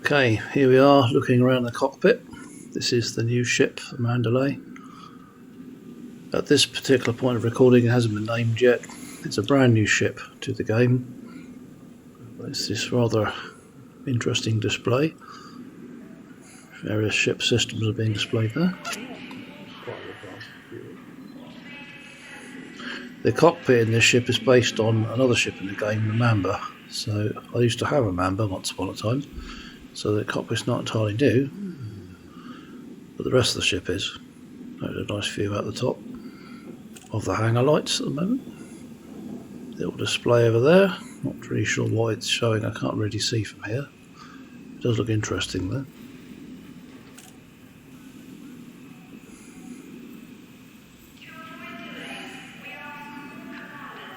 Okay, here we are looking around the cockpit. This is the new ship, the Mandalay. At this particular point of recording, it hasn't been named yet. It's a brand new ship to the game. It's this rather interesting display. Various ship systems are being displayed there. The cockpit in this ship is based on another ship in the game, the Mamba. So I used to have a Mamba once upon a time. So the cockpit's not entirely new, but the rest of the ship is. There's a nice view at the top of the hangar lights at the moment. Little display over there. Not really sure what it's showing. I can't really see from here. It does look interesting though.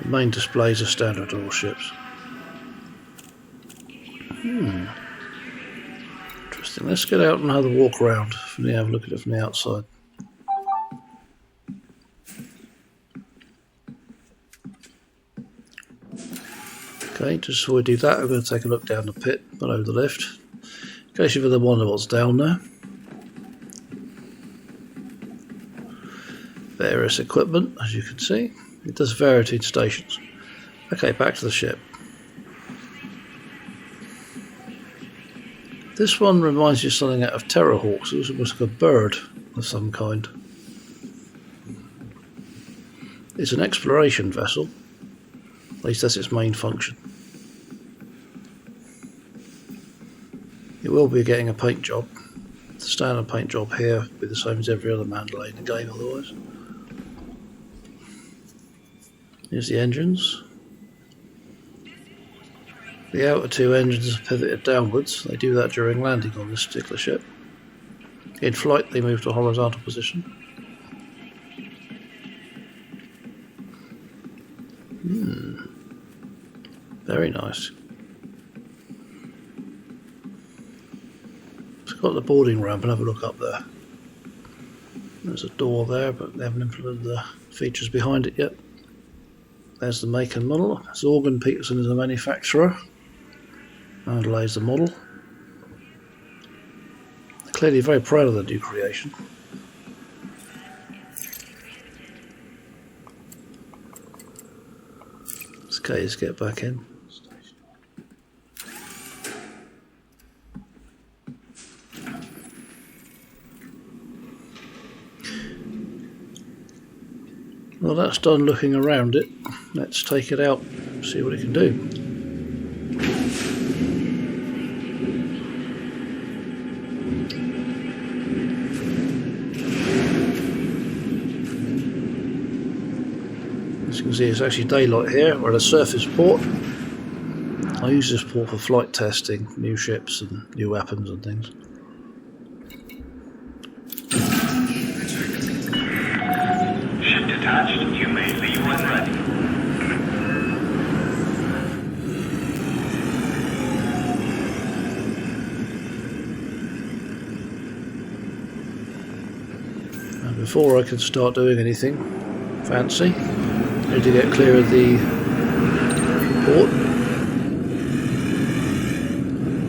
The main displays are standard to all ships. Interesting. Let's get out and have a walk around. Have a look at it from the outside. Okay, just before we do that, I'm going to take a look down the pit below the lift. In case you've ever wondered what's down there. Various equipment, as you can see. It does vary between stations. Okay, back to the ship. This one reminds you of something out of Terrorhawks. It was almost like a bird of some kind. It's an exploration vessel. At least that's its main function. It will be getting a paint job. The standard paint job here will be the same as every other Mandalay in the game otherwise. Here's the engines. The outer two engines are pivoted downwards. They do that during landing on this particular ship. In flight they move to a horizontal position. Very nice. Let's go up the boarding ramp and have a look up there. There's a door there, but they haven't implemented the features behind it yet. There's the make and model. Zorgan Peterson is the manufacturer. Mandalay is the model. They're clearly very proud of the new creation. Okay, let's get back in. Well, that's done looking around it. Let's take it out, see what it can do. As you can see, it's actually daylight here. We're at a surface port. I use this port for flight testing, new ships and new weapons and things. Ship detached. You may leave when ready. And before I can start doing anything fancy, I need to get clear of the port.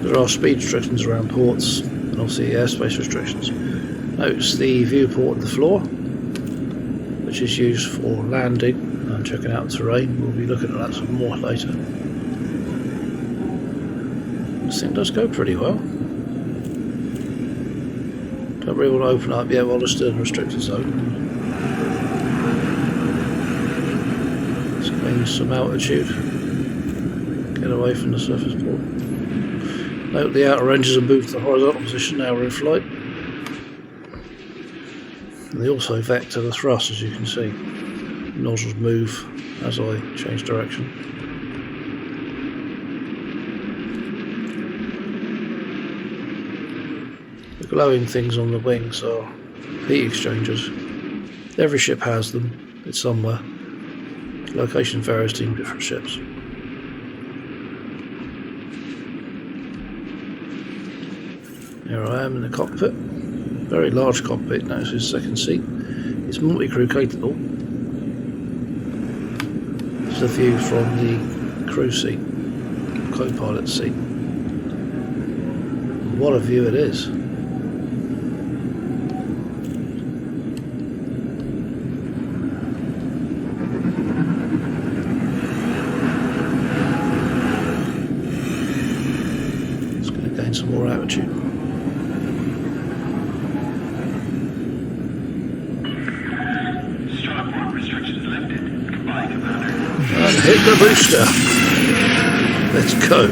There are speed restrictions around ports and obviously airspace restrictions. Notice the viewport of the floor, which is used for landing and checking out the terrain. We'll be looking at that some more later. This thing does go pretty well. Don't really want to open up yet while it's still in a restricted zone. Let's gain some altitude. Get away from the surface port. Note the outer engines have moved to the horizontal position, now we're in flight. And they also vector the thrust, as you can see. The nozzles move as I change direction. The glowing things on the wings are heat exchangers. Every ship has them, it's somewhere. The location varies between different ships. Here I am in the cockpit. Very large cockpit. Notice his second seat. It's multi-crew capable. This is a view from the crew seat, co-pilot seat. What a view it is. It's going to gain some more altitude. Starport restrictions lifted. Goodbye, Commander. And hit the booster. Let's go.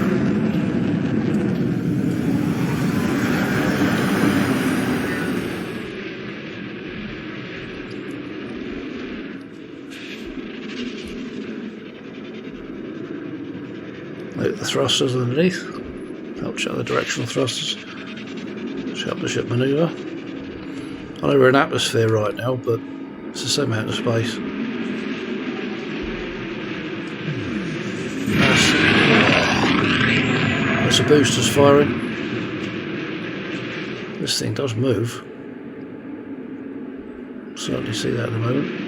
Note the thrusters underneath. Help check the directional thrusters. Help the ship manoeuvre. I know we're in atmosphere right now, but it's the same amount of space. That's the boosters firing. This thing does move. Certainly see that at the moment.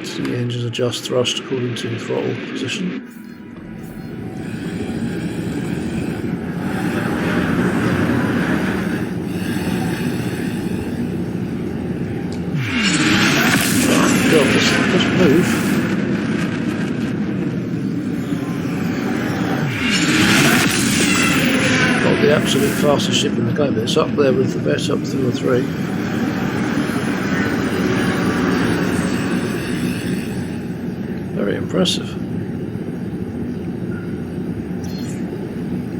See the engines adjust thrust according to throttle position. Just move. Not the absolute fastest ship in the game, but it's up there with the best up 2 or 3. Very impressive.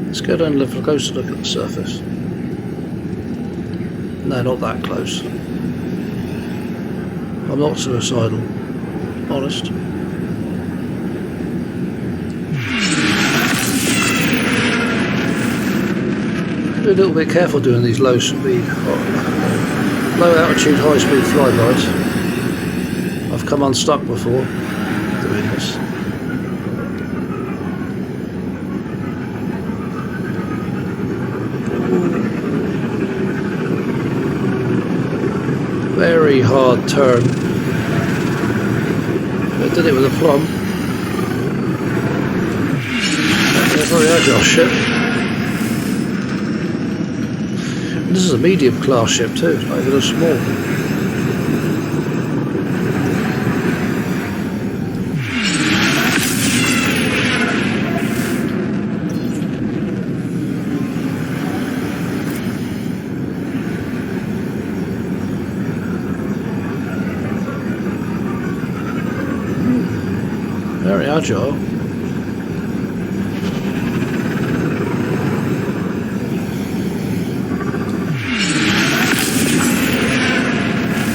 Let's go down and have a closer look at the surface. No, not that close. I'm not suicidal, honest. Be a little bit careful doing these low speed, low altitude, high speed flybys. I've come unstuck before doing this. Very hard turn. I did it with a plum. That's a very agile ship. And this is a medium class ship too, it's not even a small. Very agile.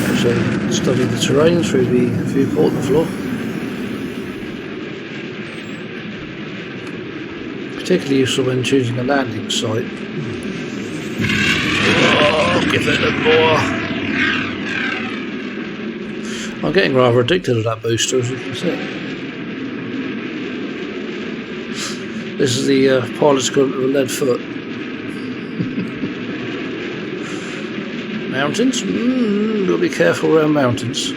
Actually, study the terrain through the viewport and the floor. Particularly useful when choosing a landing site. Oh, give it a bore. I'm getting rather addicted to that booster, as you can see. This is the pilot's equivalent of a lead foot. Mountains? You'll be careful around mountains.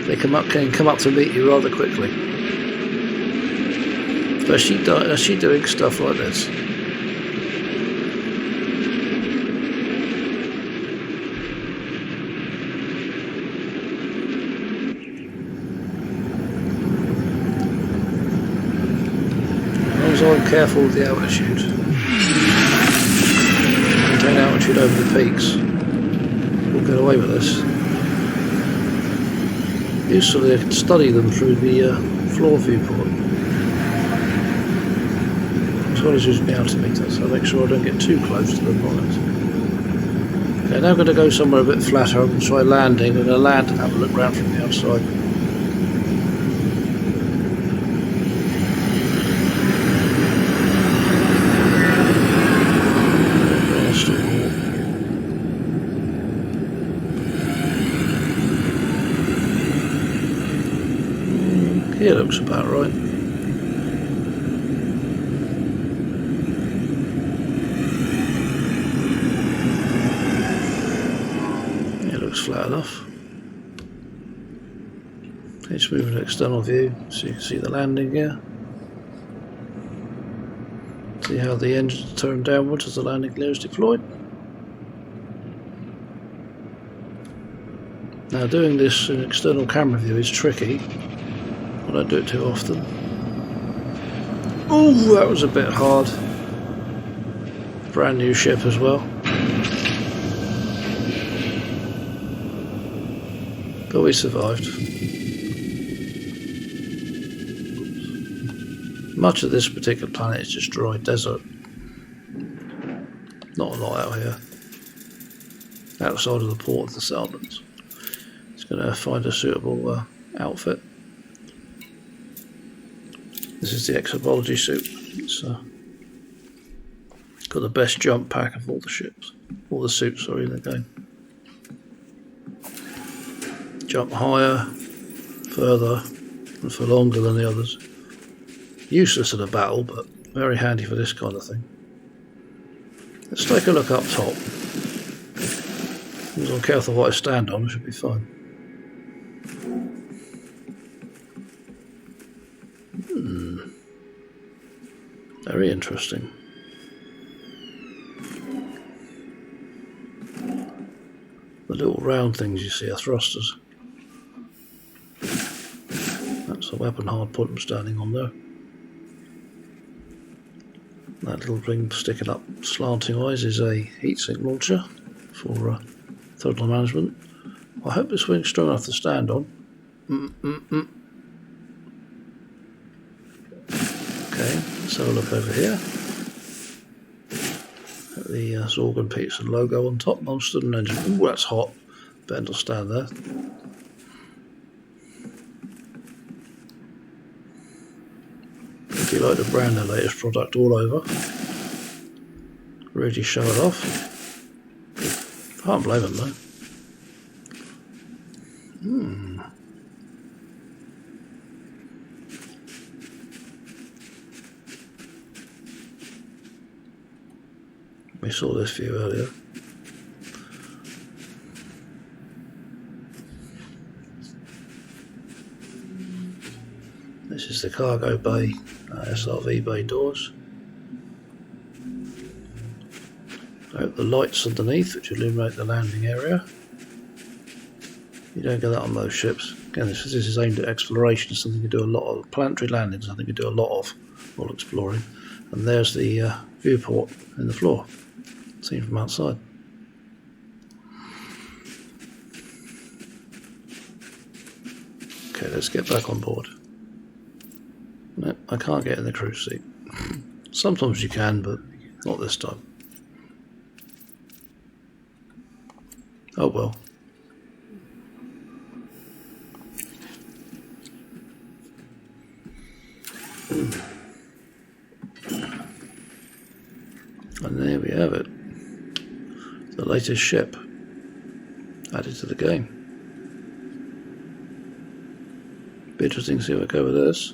They can come up to meet you rather quickly. Especially doing stuff like this. I'm careful with the altitude. Maintain altitude over the peaks. We'll get away with this. Usually I can study them through the floor viewport. As well as using the altimeter, so I make sure I don't get too close to the bonnet. Okay, now I'm going to go somewhere a bit flatter. I'm going to try landing. I'm going to land and have a look around from the outside. It looks about right. It looks flat enough. Let's move to external view so you can see the landing gear. See how the engines turn downwards as the landing gear is deployed. Now doing this in external camera view is tricky. I don't do it too often. Oh, that was a bit hard. Brand new ship as well. But we survived. Much of this particular planet is just dry desert. Not a lot out here. Outside of the port of the settlements. It's going to find a suitable outfit. This is the exobology suit. It's got the best jump pack of all the ships. All the suits, sorry, in the game. Jump higher, further, and for longer than the others. Useless in a battle, but very handy for this kind of thing. Let's take a look up top. As I'm careful what I stand on, I should be fine. Very interesting. The little round things you see are thrusters. That's a weapon hard point I'm standing on there. That little thing sticking up slanting wise is a heatsink launcher for thermal management. I hope this wing's strong enough to stand on. Okay, let's have a look over here. Got the Zorgan Peterson logo on top, non-stood engine. Ooh, that's hot. Better not stand there. If you like to brand their latest product all over, really show it off. Can't blame them though. We saw this view earlier. This is the cargo bay, SRV bay doors. The lights underneath which illuminate the landing area. You don't get that on most ships. Again, this is aimed at exploration. It's something you do a lot of. Planetary landings, I think you do a lot of while exploring. And there's the viewport in the floor, seen from outside. Okay, let's get back on board. No, I can't get in the cruise seat. Sometimes you can, but not this time. Oh well. And there we have it. The latest ship added to the game. Be interesting to see what we go with this.